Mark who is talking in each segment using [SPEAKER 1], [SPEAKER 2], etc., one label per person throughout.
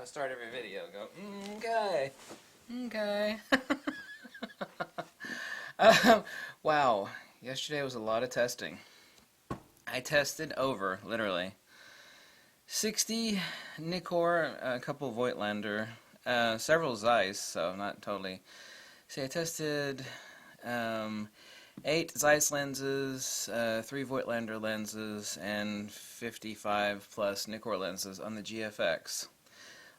[SPEAKER 1] start every video. Go, okay, okay. Wow, yesterday was a lot of testing. I tested over, literally, 60 Nikkor, a couple Voigtlander, several Zeiss, so not totally. See, I tested 8 Zeiss lenses, 3 Voigtlander lenses, and 55 plus Nikkor lenses on the GFX.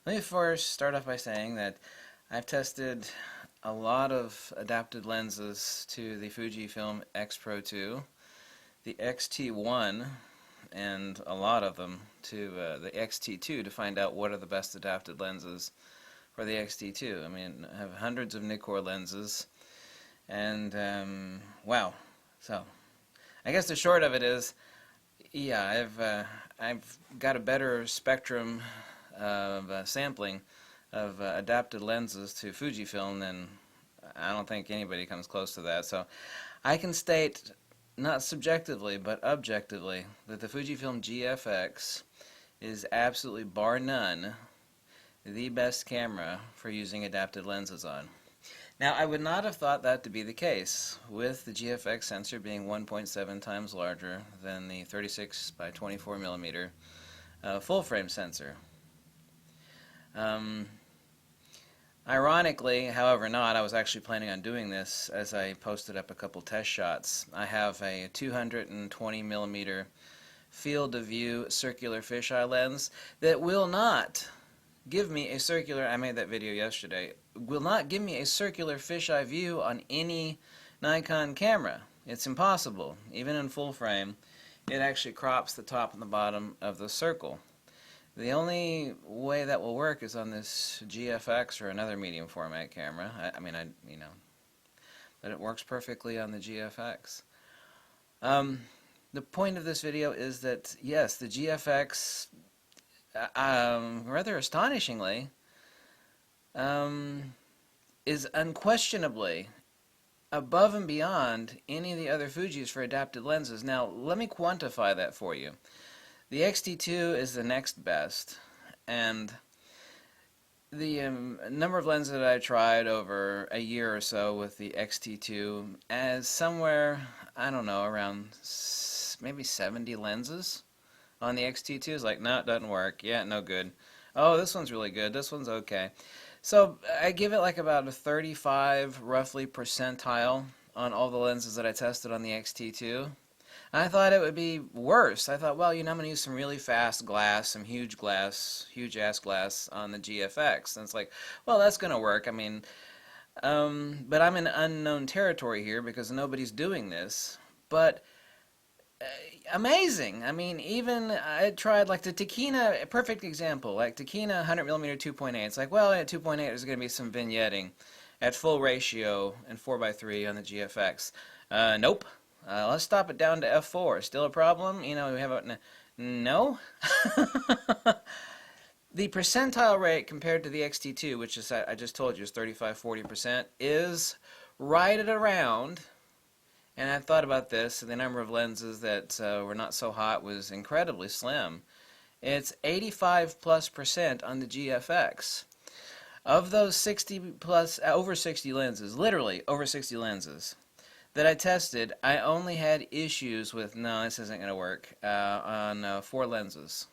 [SPEAKER 1] Let me first start off by saying that I've tested a lot of adapted lenses to the Fujifilm X Pro 2, the XT1, and a lot of them to the XT2 to find out what are the best adapted lenses for the XT2. I mean, I have hundreds of Nikkor lenses, and wow. So, I guess the short of it is, yeah, I've got a better spectrum of sampling of adapted lenses to Fujifilm than I don't think anybody comes close to that. So, I can state, not subjectively but objectively, that the Fujifilm GFX is absolutely, bar none, the best camera for using adapted lenses on. Now, I would not have thought that to be the case, with the GFX sensor being 1.7 times larger than the 36 by 24 millimeter full-frame sensor. Ironically, however not, I was actually planning on doing this as I posted up a couple test shots. I have a 220 millimeter field of view circular fisheye lens that will not give me a circular, I made that video yesterday, will not give me a circular fisheye view on any Nikon camera. It's impossible. Even in full frame, it actually crops the top and the bottom of the circle. The only way that will work is on this GFX or another medium format camera. But it works perfectly on the GFX. The point of this video is that, yes, the GFX, rather astonishingly, is unquestionably above and beyond any of the other Fujis for adapted lenses. Now, let me quantify that for you. The XT2 is the next best, and the number of lenses that I tried over a year or so with the XT2 as somewhere, I don't know, around maybe 70 lenses on the XT2 is like, no, it doesn't work. Yeah, no good. Oh, this one's really good. This one's okay. So I give it like about a 35 roughly percentile on all the lenses that I tested on the XT2. I thought it would be worse. I thought, well, I'm going to use some really fast glass, some huge ass glass on the GFX. And it's like, well, that's going to work. I mean, but I'm in unknown territory here because nobody's doing this. But amazing. I mean, even I tried like the Takina, a perfect example, like Takina 100mm 2.8. It's like, well, at 2.8 there's going to be some vignetting at full ratio and 4:3 on the GFX. Nope. Let's stop it down to f4. Still a problem? We have a no. The percentile rate compared to the XT2, which is I just told you is 35-40%, is right at around. And I thought about this, and the number of lenses that were not so hot was incredibly slim. It's 85+% on the GFX. Of those 60 plus, over 60 lenses, literally over 60 lenses, that I tested, I only had issues with, no, this isn't going to work, on 4 lenses.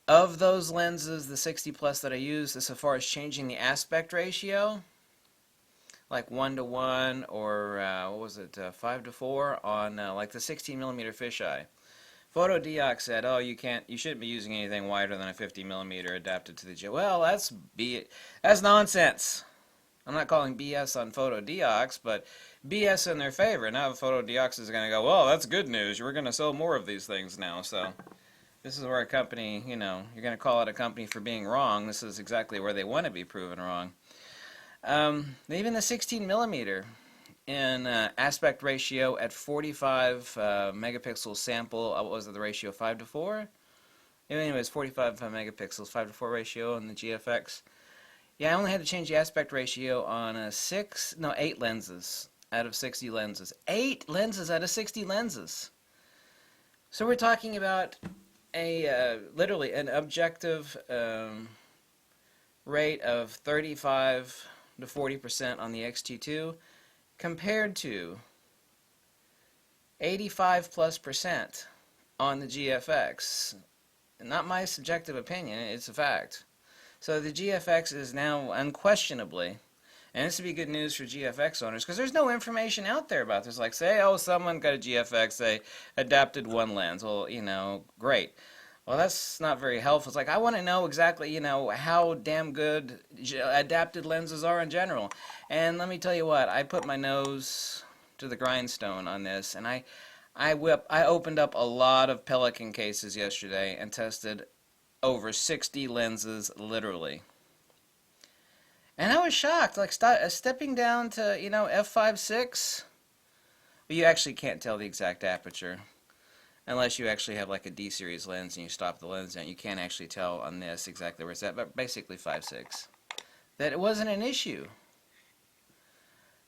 [SPEAKER 1] Of those lenses, the 60 plus that I used, as far as changing the aspect ratio, like 1:1 or what was it, 5:4 on like the 16mm fisheye. Photo Diox said, "Oh, you shouldn't be using anything wider than a 50mm adapted to the G." Well, that's nonsense. I'm not calling BS on Photo Diox, but BS in their favor. Now Photo Diox is going to go, well, that's good news. We're going to sell more of these things now. So this is where a company, you're going to call it a company for being wrong. This is exactly where they want to be proven wrong. Even the 16mm in aspect ratio at 45 megapixel sample, what was it, the ratio 5:4? Anyways, 45 megapixels, 5:4 ratio on the GFX. Yeah, I only had to change the aspect ratio on 8 lenses out of 60 lenses. 8 lenses out of 60 lenses. So we're talking about literally an objective rate of 35 to 40% on the X-T2 compared to 85+% on the GFX. Not my subjective opinion, it's a fact. So the GFX is now unquestionably, and this would be good news for GFX owners, because there's no information out there about this. Like, say, oh, someone got a GFX, they adapted one lens. Well, great. Well, that's not very helpful. It's like, I want to know exactly, how damn good adapted lenses are in general. And let me tell you what, I put my nose to the grindstone on this, and I opened up a lot of Pelican cases yesterday and tested over 60 lenses, literally. And I was shocked, like stepping down to, f5.6. But you actually can't tell the exact aperture. Unless you actually have like a D-series lens and you stop the lens down. You can't actually tell on this exactly where it's at, but basically 5.6. That it wasn't an issue.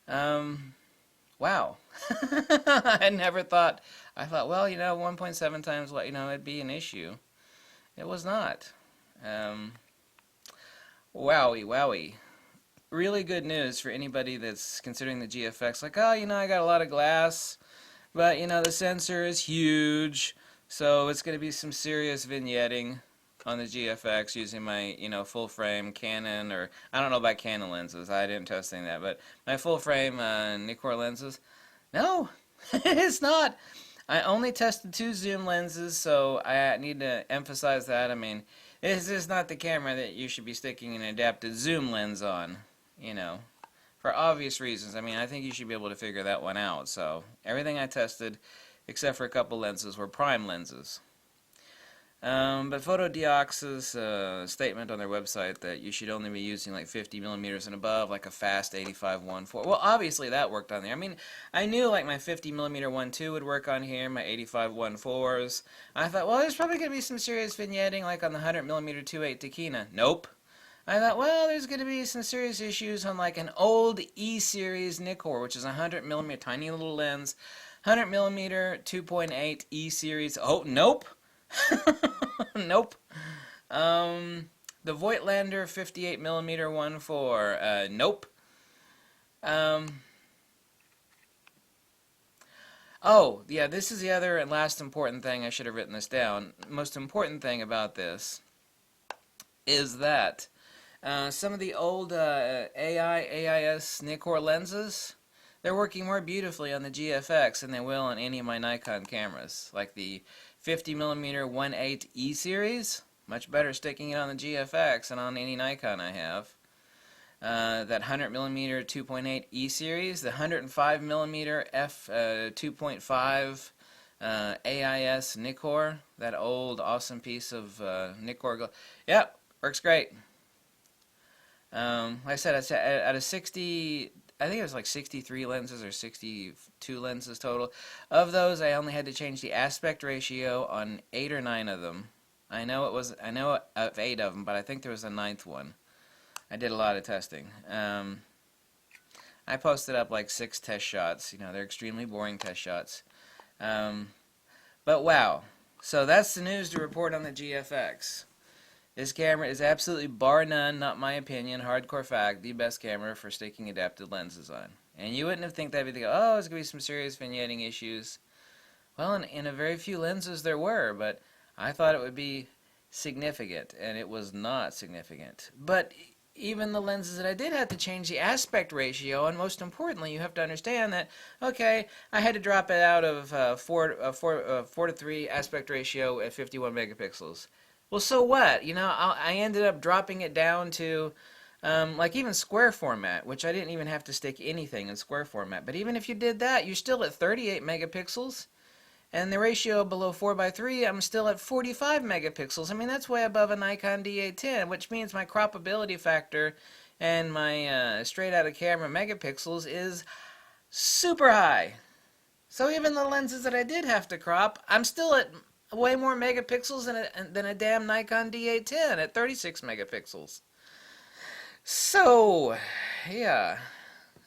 [SPEAKER 1] Wow. I never thought, I thought, well, 1.7 times, it'd be an issue. It was not. Wowie, wowie. Really good news for anybody that's considering the GFX. Like, oh, I got a lot of glass, but, the sensor is huge, so it's going to be some serious vignetting on the GFX using my, full frame Canon, or I don't know about Canon lenses. I didn't test any of that, but my full frame Nikkor lenses. No, it's not. I only tested 2 zoom lenses, so I need to emphasize that. I mean, this is not the camera that you should be sticking an adapted zoom lens on, for obvious reasons. I mean, I think you should be able to figure that one out. So everything I tested, except for a couple lenses, were prime lenses. But PhotoDiox's statement on their website that you should only be using like 50 millimeters and above, like a fast 85-1.4. Well, obviously that worked on there. I mean, I knew like my 50 millimeter 1.2 would work on here, my 85-1.4s. I thought, well, there's probably going to be some serious vignetting like on the 100 millimeter 2.8 Tachyna. Nope. I thought, well, there's going to be some serious issues on like an old E-series Nikkor, which is a 100 millimeter, tiny little lens, 100 millimeter 2.8 E-series. Oh, nope. Nope. The Voigtlander 58 millimeter 1.4. Nope. Oh, yeah, this is the other and last important thing. I should have written this down. Most important thing about this is that some of the old AIS Nikkor lenses, they're working more beautifully on the GFX than they will on any of my Nikon cameras. Like the 50 millimeter 1.8 E series, much better sticking it on the GFX than on any Nikon I have. That 100 millimeter 2.8 E series, the 105 millimeter f 2.5 AIS Nikkor, that old awesome piece of Nikkor. Yep, works great. Like I said, out of 60, I think it was like 63 lenses or 62 lenses total. Of those, I only had to change the aspect ratio on 8 or 9 of them. I know of 8 of them, but I think there was a 9th one. I did a lot of testing. I posted up like 6 test shots. They're extremely boring test shots. But wow. So that's the news to report on the GFX. This camera is absolutely, bar none, not my opinion, hardcore fact, the best camera for sticking adapted lenses on. And you wouldn't have think that'd be the, oh, there's going to be some serious vignetting issues. Well, in a very few lenses there were, but I thought it would be significant, and it was not significant. But even the lenses that I did have to change the aspect ratio, and most importantly, you have to understand that, okay, I had to drop it out of 4 to 3 aspect ratio at 51 megapixels. Well, so what? I ended up dropping it down to like even square format, which I didn't even have to stick anything in square format. But even if you did that, you're still at 38 megapixels. And the ratio below 4:3, I'm still at 45 megapixels. I mean, that's way above a Nikon D810, which means my croppability factor and my straight out of camera megapixels is super high. So even the lenses that I did have to crop, I'm still at way more megapixels than a damn Nikon D810 at 36 megapixels. So, yeah,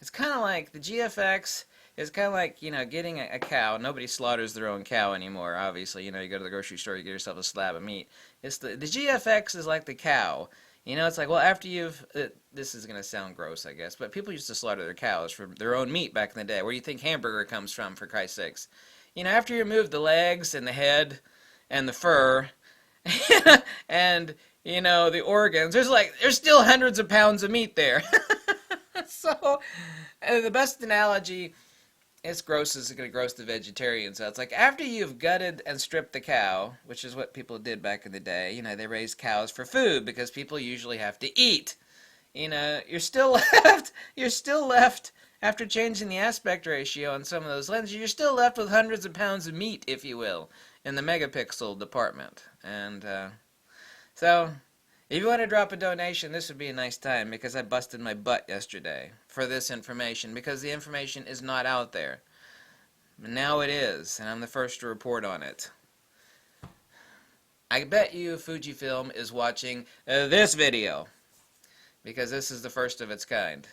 [SPEAKER 1] it's kind of like the GFX is kind of like, getting a cow. Nobody slaughters their own cow anymore, obviously. You go to the grocery store, you get yourself a slab of meat. The GFX is like the cow. You know, it's like, well, after you've, this is going to sound gross, I guess, but people used to slaughter their cows for their own meat back in the day. Where do you think hamburger comes from, for Christ's sakes? You know, after you remove the legs and the head and the fur and, you know, the organs, there's still hundreds of pounds of meat there. So, the best analogy, it's gross, is going to gross the vegetarian. So it's like after you've gutted and stripped the cow, which is what people did back in the day, you know, they raised cows for food because people usually have to eat. You know, you're still left after changing the aspect ratio on some of those lenses, you're still left with hundreds of pounds of meat, if you will, in the megapixel department. And so, if you want to drop a donation, this would be a nice time, because I busted my butt yesterday for this information, because the information is not out there. But now it is, and I'm the first to report on it. I bet you Fujifilm is watching this video, because this is the first of its kind.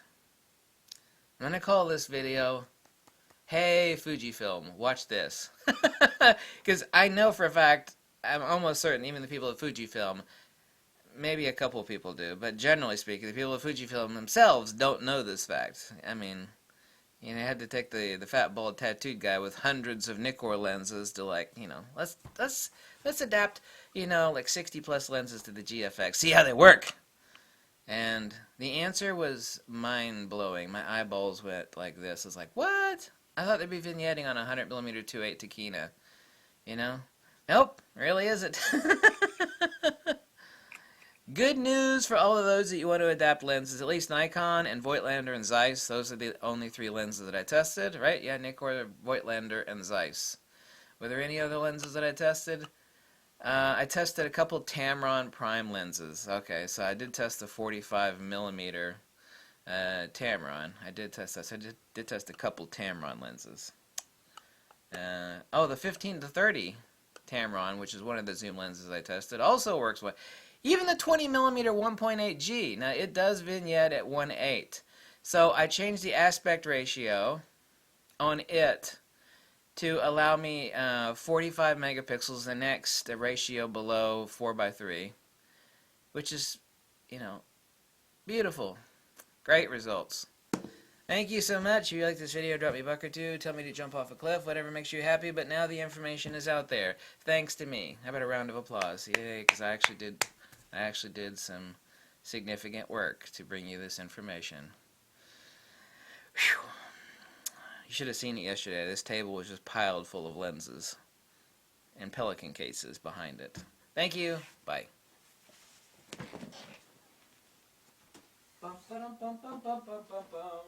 [SPEAKER 1] I'm going to call this video, "Hey Fujifilm, watch this." Because I know for a fact, I'm almost certain, even the people at Fujifilm, maybe a couple of people do, but generally speaking, the people at Fujifilm themselves don't know this fact. I mean, you know, I had to take the fat, bald, tattooed guy with hundreds of Nikkor lenses to, like, you know, let's adapt, you know, like 60 plus lenses to the GFX, see how they work. And the answer was mind-blowing. My eyeballs went like this. I was like, what? I thought they'd be vignetting on a 100mm 2.8 Tachyna. You know? Nope, really isn't. Good news for all of those that you want to adapt lenses. At least Nikon and Voigtlander and Zeiss. Those are the only 3 lenses that I tested, right? Yeah, Nikkor, Voigtlander, and Zeiss. Were there any other lenses that I tested? I tested a couple Tamron prime lenses. Okay, so I did test the 45mm Tamron. I did test that. So I did test a couple Tamron lenses. Oh, the 15-30 Tamron, which is one of the zoom lenses I tested, also works well. Even the 20mm 1.8G. Now, it does vignette at 1.8. So I changed the aspect ratio on it to allow me 45 megapixels, the next ratio below 4:3, which is, you know, beautiful. Great results. Thank you so much. If you like this video, drop me a buck or two, tell me to jump off a cliff, whatever makes you happy, but now the information is out there. Thanks to me. How about a round of applause? Yay, because I actually did some significant work to bring you this information. Whew. You should have seen it yesterday. This table was just piled full of lenses and Pelican cases behind it. Thank you. Bye. Bum, ba-dum, bum, bum, bum, bum, bum, bum.